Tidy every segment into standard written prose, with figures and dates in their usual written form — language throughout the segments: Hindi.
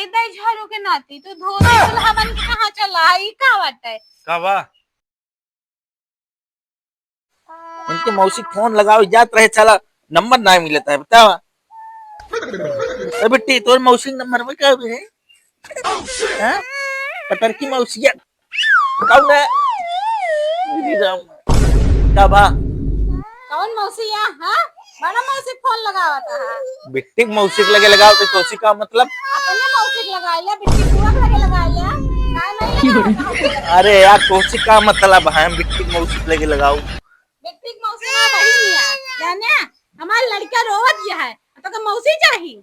दे दे झाड़ू के नाती तू धो दे दूल्हा बन के कहां चला ई का बाटे का बा उनके मौसी फोन लगाओ जात रहे चला नंबर ना मिलता है बतावा बेटी तोर मौसी नंबर में क्या है हां पतर की मौसी कौन है मेरी राम का बा कौन मौसी है हां बड़ा मौसी फोन लगावता है बिट्टी मौसी के लगे लगाओ तो तोसी का मतलब अपने मौसी के लगा लिया बिट्टी बुआ के लगे लगा लिया काय नहीं लगा अरे यार तोसी का मतलब है बिट्टी मौसी के लगे लगाओ बिट्टी मौसी ना बहिन है जाने हमारा लड़का रोवत गया है तो मौसी चाहिए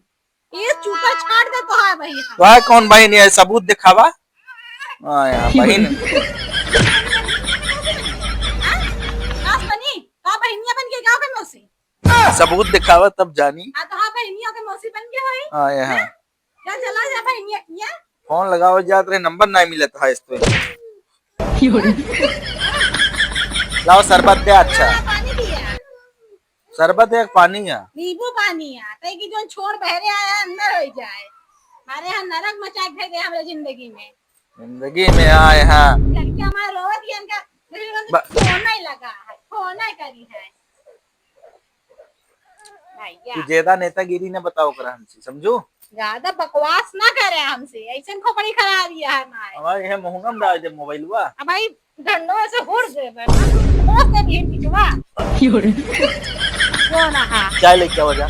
ये चूता छाड़ दे तो है भाई तो है कौन बहन है सबूत दिखावा हां यार बहन नास बनी का बहनिया बन के गांव के मौसी सबूत दिखावा तब जानी हां तो हां बहनिया के मौसी बन के होई हां यार जा चला जा बहनिया किया फोन लगाओ जात रहे नंबर ना मिलता है इस पे लाओ शरबत दे अच्छा पानी दिया शरबत एक पानी है नींबू पानी है तई की जोन छोड़ बहरे आया अंदर हो जाए मारे यहाँ नरक मचा के दे हमारे जिंदगी में आए हाँ लड़कियां हमारे रोवत की इनका फोन नहीं लगा है फोन नहीं करी है तू ज्यादा नेतागिरी ने बताओ करा हमसे समझो ज्यादा बकवास ना करे हमसे ऐसे खोपड़ी खरा दिया है माए हमारे ये महंगा में डाल दे मोबाइल हुआ अब भाई धंधों ऐसे हुर दे बैठा से भी पिटवा कौन है चाय लेके आओ जा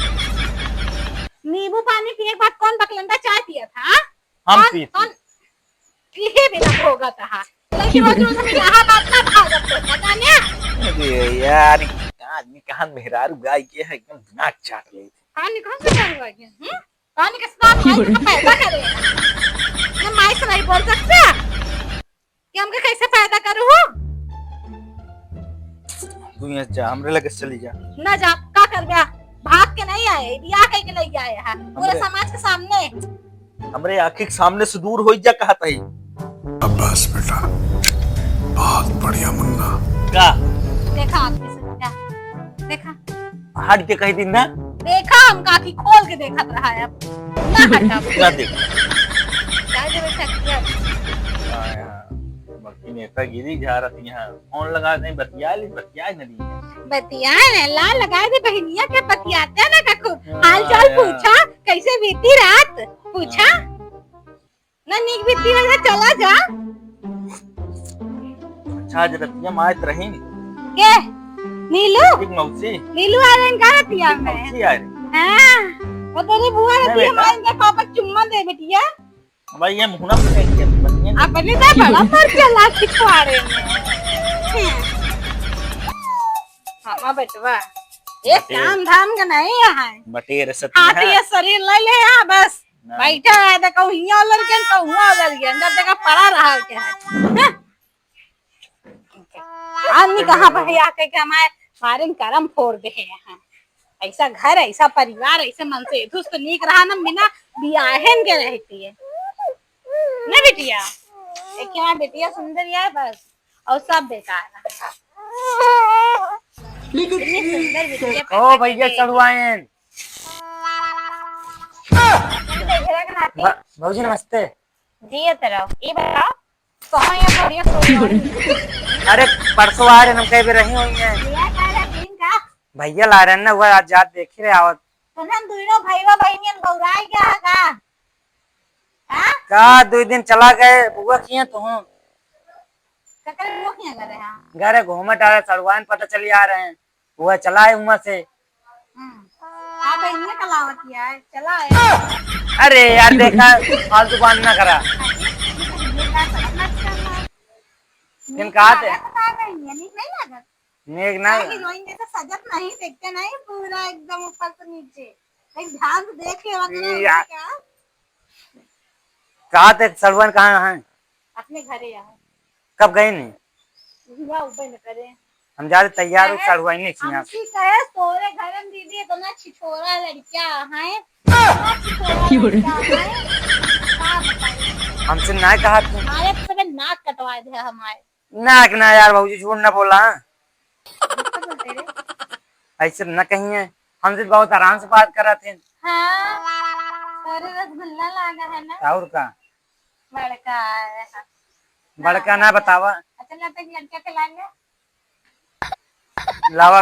नींबू पानी पिए के बाद कौन बकलंदा चाय पिया था हम पी पिए बिना होगा था लेकिन वो जो हमें यहाँ बात ना था जब तो पता नहीं अरे यार आदमी कहां मेहरारू गाय के है एकदम नाक चाट ले कहानी कहां से कर रहा है कहानी के साथ भाई का पैदा करे मैं माई से नहीं बोल सकता कि हमके कैसे पैदा करूं तू यहाँ जा हमरे लगे चली जा ना जा का कर गया भाग के नहीं आए बियाह कह के नहीं आए हैं पूरे समाज के सामने हमरे आंखी के सामने से दूर हो जा कहा था अब्बास बेटा बहुत बढ़िया मुन्ना का देखा आपने से क्या देखा हट के कही दिन ना देखा हम काकी खोल के देखा रहा है अब ना हटा ना देख क्या जब तक बाकी नेतागिरी जा रही है फोन लगा नहीं बतिया नहीं बतिया ला लगा दे बहनिया के बतियाते ना ककु हाल चाल पूछा कैसे बीती रात पूछा ना नीक बीती ना चला जा अच्छा आज रतिया मायत रही के नीलू मौसी नीलू आ रहे का रतिया में मौसी आ रही हां वो तेरी बुआ रतिया मां ने पापा चुम्मा दे बेटिया भाई ये मुहना फेंक के बनिए अपने तो बड़ा पर चला छिछवाड़े में हां बेटवा ये काम धाम का नहीं है बटेर सती हाथ ये शरीर ले ले यहां बस बैठा है तो कहूं हिया लड़के तो हुआ लड़के अंदर देखा पड़ा रहा क्या है आदमी कहां भैया के हमारे मारे करम फोड़ दे हैं ऐसा घर ऐसा परिवार ऐसे मन से दुष्ट नीक रहा ना बिना बियाहन के रहती है ना बिटिया एक क्या बिटिया सुंदर है बस और सब बेकार है ओ भैया चढ़वाएं भाजी नमस्ते जी तरह ये बताओ कहां ये बढ़िया सो अरे परसों आ रहे हम कहीं भी रही हुई हैं भैया ला रहे हैं ना वो आज याद देख ही रहे आवत तुमन दोनों भाईवा बहनियन गौराई क्या का हां का 2 दिन चला गए बुआ किए तो हूं ककरे वो क्या कर रहे हैं घरे घूमट आ रहे चढ़वाएं पता चली आ रहे हैं वो चला है उमा से हां बहनिया कलावत किया है चला है अरे यार देखा फालतू बात ना करा किन कहा थे नेक ना हीरोइन जैसे सजत नहीं देखते नहीं पूरा एकदम ऊपर से नीचे एक ध्यान से देख के वगैरह क्या कहा थे चढ़वाएं कहाँ हैं अपने घरे यहाँ कब गए नहीं हुआ ऊपर न करे हम जा रहे तैयार हो चढ़वाएं नहीं किया हमसी कहे तोरे घर में दीदी तो ना छिछोरा लड़कियां हैं हमसे ना कहा थे हमारे पे नाक कटवा दे हमारे नाक ना यार भाजी झूठ ना बोला ऐसे न कहीं है हमसे बहुत आराम से बात कर रहे थे हाँ अरे रसगुल्ला लागा है ना, और का बड़का है। बड़का ना बतावा अच्छा लगता है लड़का खिला ले। लावा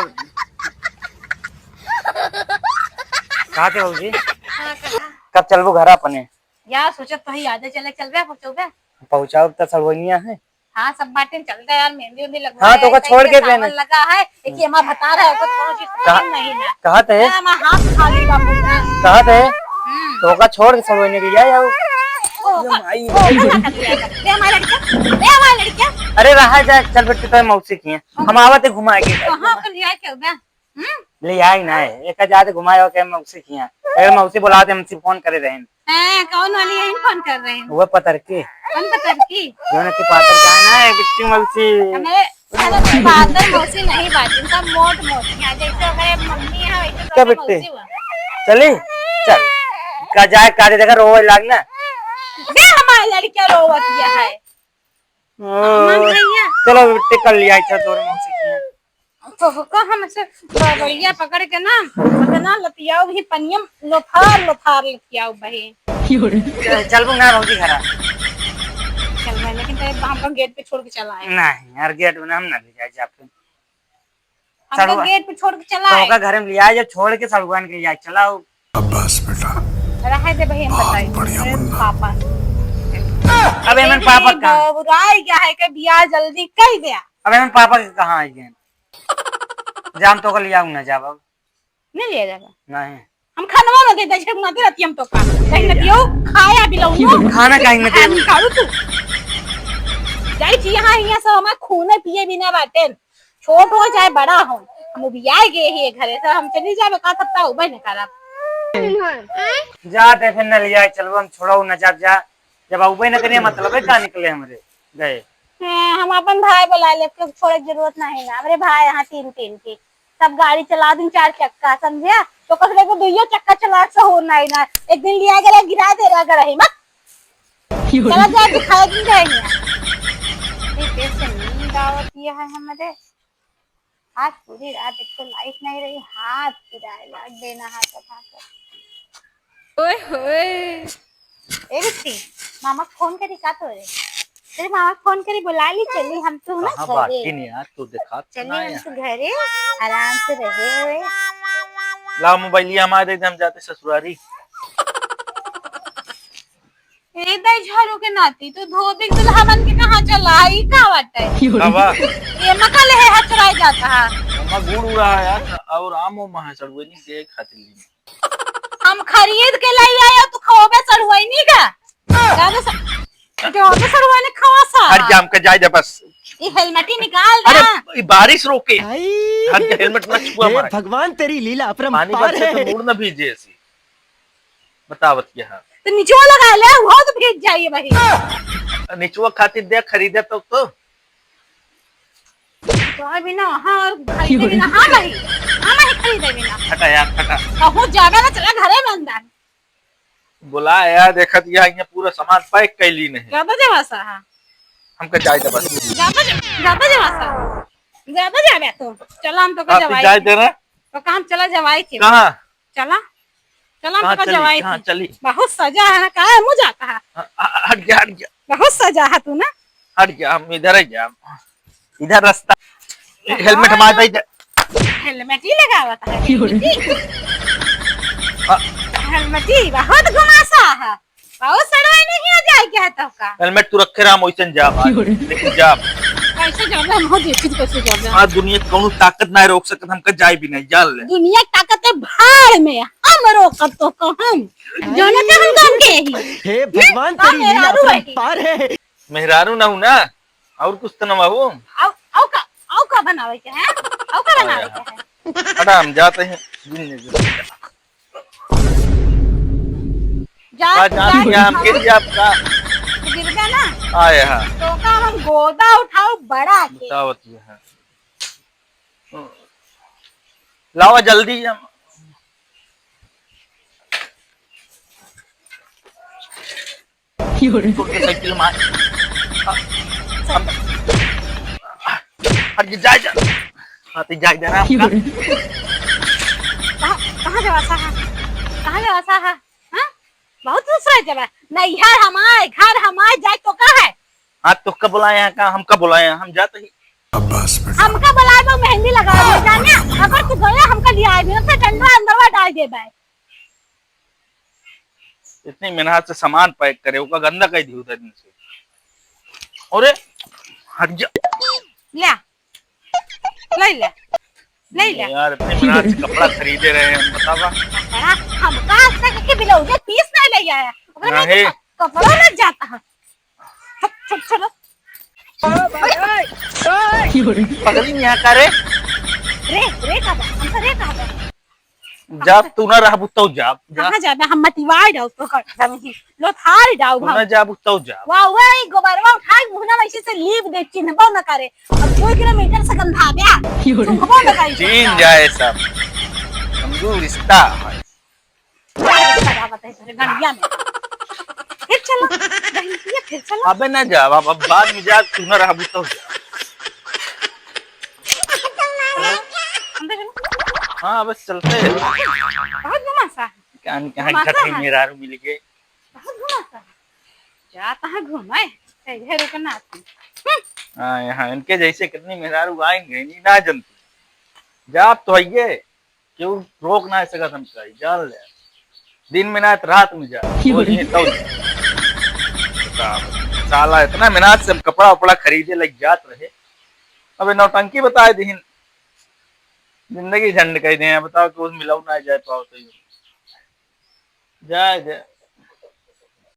कहाँ थे बाबूजी? हाँ कहा कब चलबो घर अपने? यार सोचत तो ही आधे चले चल बे पहुंचो बे। पहुंचाओ तो सलवनिया है। हाँ सब बातें चलता है यार, मेहंदी उंदी लगवा हाँ, तो का छोड़ के सावन देना। लगा है एक ये हमारा बता रहा है कुछ पहुंची नहीं ना। कहाँ थे हमारा हाथ खाली बाबू ना। कहाँ थे तो का छोड़ के सलवनिया के जाओ। दे हमारा लड़का, दे हमारा लड़का। अरे रहा जाए चल बेटे तो मौसी की है हम आवते घुमाएंगे कहाँ कर लिया क्या बे? ले आई ना है एक जाते घुमाए के मौसी की है अगर मौसी बुलाते हमसे फोन करे रहे हैं कौन वाली है फोन कर रहे हैं? वो पतर के कौन पता की? जो ना की पातर का है ना कितनी मौसी हमें अरे बादल मौसी नहीं बात इनका मोट मोटी है जैसे हमारे मम्मी है वैसे क्या तो बेटे? मौसी हुआ। चली चल का जाए का जगह रोवे लागना दे हमारा लड़का रोवत गया है। अमन भैया चलो बेटे कर लिया अच्छा तोर मौसी की है तो को हमसे बढ़िया पकड़ के ना ना लतियाओ भी पनियम लोफार लोफार लतियाओ बहे। चल बू ना मौसी घर चल मैं लेकिन तेरे हमको गेट पे छोड़ के चला है। नहीं यार गेट में हम ना ले जाए जाके हमको गेट पे छोड़ के चला तो है। का घर में लिया जब छोड़ के सलगवान के जाए चलाओ अब्बास बेटा रहे दे भाई हम बताई बढ़िया मेरे मुन्ना। पापा अबे मन पापा कहाँ बुराई क्या है कि बियाह जल्दी कह दिया अबे मन पापा के कहाँ आई गए जाम तो का लिया ना जा बाबू नहीं लिया जाएगा। नहीं हम खानवा न दे दे छक न दे रती हम तो का कहीं न दियो खाया बिलाऊ खाना कहीं न दे निकालू तू जाई छी यहाँ सब हम खूने पिए बिना बाटे छोट हो चाहे बड़ा हो हम बियाह गए ही घरे से हम चली जाबे का सकता हो बहन खराब जाते फिर न लिया चलो हम छोड़ो न जब उबे न करिए मतलब है कहाँ निकले हमरे गए हम अपन भाई बुला ले क्यों छोड़े की जरूरत नहीं ना हमारे भाई यहाँ तीन तीन की सब गाड़ी चला दूं 4 चक्का समझिया तो कसले को 2 चक्का चला से हो नहीं ना एक दिन लिया गया गिरा दे रहा कर मत चला जा दिखाया दिन जाएंगे पैसे नींद आवती है हमारे आज पूरी रात एक तो लाइट नहीं रही हाथ गिराए लाग देना हाथ का ओए होए एक थी मामा फोन करी का तो रे तेरे मामा फोन करी बुला ली चली हम तो ना बाकी नहीं यार तू दिखा चलिए हम तो घरे आराम से रहे हुए ला मोबाइल हमारे हम जाते ससुरारी ए दई झाड़ू के नाती तू धोबी दुल्हा बन के कहां चला आई का वाट है बाबा ये मकल है हचराई जाता है मैं गुड़ उड़ा है यार और आमो महा सड़वनी के खातिर ली हम खरीद के लाई आया तू खाओबे सड़वाई नहीं का ज्यादा जो तो सड़वाने खवा सा हर जाम का जाए जा बस ये हेलमेट ही निकाल ना अरे ये बारिश रोके हर हेलमेट मत छुआ मार भगवान तेरी लीला पानी अपरंपार बरसे है। तो मूड न भीजे ऐसी बतावत यहाँ तो नीचे लगा ले वो तो भीग जाइए भाई निचुआ खातिर दे खरीदे तो तो बिना हां और खरीदे बिना हां भाई हां मैं खरीदे बिना हटा यार हटा कहूं जावे ना चला घरे में अंदर बोला यार देखत यहाँ पूरा सामान पैक कैली नहीं ज्यादा जवासा हां हमका जाए जा बस ज्यादा जवासा ज्यादा जावे तो चला हम तो का आप जवाई जाए दे रहा तो काम चला जवाई थी कहाँ चला चला कहाँ हम तो का चली जवाई कहाँ थी चली बहुत सजा है ना का है मुझे आता है हट गया बहुत सजा है तू ना हट गया हम इधर ही जा इधर रास्ता हेलमेट हमारा हेलमेट ही लगा हुआ था हेलमेट ही बहुत घुमासा है बहुत सड़वाई नहीं आ जाए क्या तो का हेलमेट तू रखे रहा वैसे जा लेकिन जा कैसे जावे हम हो देखी कैसे जावे हाँ दुनिया कौन ताकत ना रोक सकत हमका जाए भी नहीं जान ले दुनिया की ताकत है भाड़ में हम रोकत तो को हम जोने के हम काम के ही हे भगवान तेरी लीला अपरंपार है। मेहरारू ना हूँ ना और कुछ तो ना हूँ औ का बनावे के है औ का बनावे के है हटा हम जाते हैं जा क्या हम गिर गया आपका गिर गया ना आए हाँ तो का हम गोदा उठाओ बड़ा के बतावत है लावा जल्दी हम साइकिल मार हट जाए जा आते जाए देना कहां जवासा है हां बहुत दूसरा जगह नैहर हमारे घर हमारे जाए तो का है। हाँ तो कब बुलाए हैं, कहाँ हमका बुलाए हैं, हम जाते ही। अब्बास बेटा हमका बुलाए तो मेहंदी लगा दे जाने अगर तू गया हमका लिया आए बिना डंडा अंदरवा डाल दे भाई। इतनी मेहनत से सामान पैक करे उसका गंदा कह दी उधर दिन से। अरे हट जा ले ले ले ले ले यार, इतनी मेहनत से कपड़ा खरीदे रहे हैं बतावा। हमका आज तक के ब्लाउज पीस नहीं ले आया ओकरा में नहीं। कपड़ा लग जाता है। चुप चुप पगली यहाँ का रे रे का हमका रे का जब तू न रह बुतौ जाब जा, कहां जाबे हम मटिवाई डाउ तो कर नहीं लो थारी डाउ तू न जा बुतौ जाब। वाह वही गोबरवा उठाई मुहना वैसे से लीप दे चिन्हबो न करे अब 2 किलोमीटर से गंधा बया चिन्हबो न करे चीन जाए सब समझू रिश्ता है। गंडिया में फिर चलो गंडिया फिर चलो अबे न जा अब बाद में जा, तू न रह बुतौ जा। अंदर चलो हाँ बस चलते हैं। बहुत घुमासा कहाँ कहाँ इकट्ठे मेरा मिल गए। बहुत घुमासा जाता है घूमे ऐसे रुकना थी। हाँ यहाँ इनके जैसे कितनी मेहरारू आएंगे नहीं ना जनती जाप तो है क्यों रोक ना सका समझा जान ले दिन में ना रात में जा तो साला इतना मेहनत से कपड़ा उपड़ा खरीदे लग जात रहे। अबे नौटंकी बताए दिन जिंदगी झंड कह दे बताओ कि उस मिलाऊ ना जाए पाओ तो जाए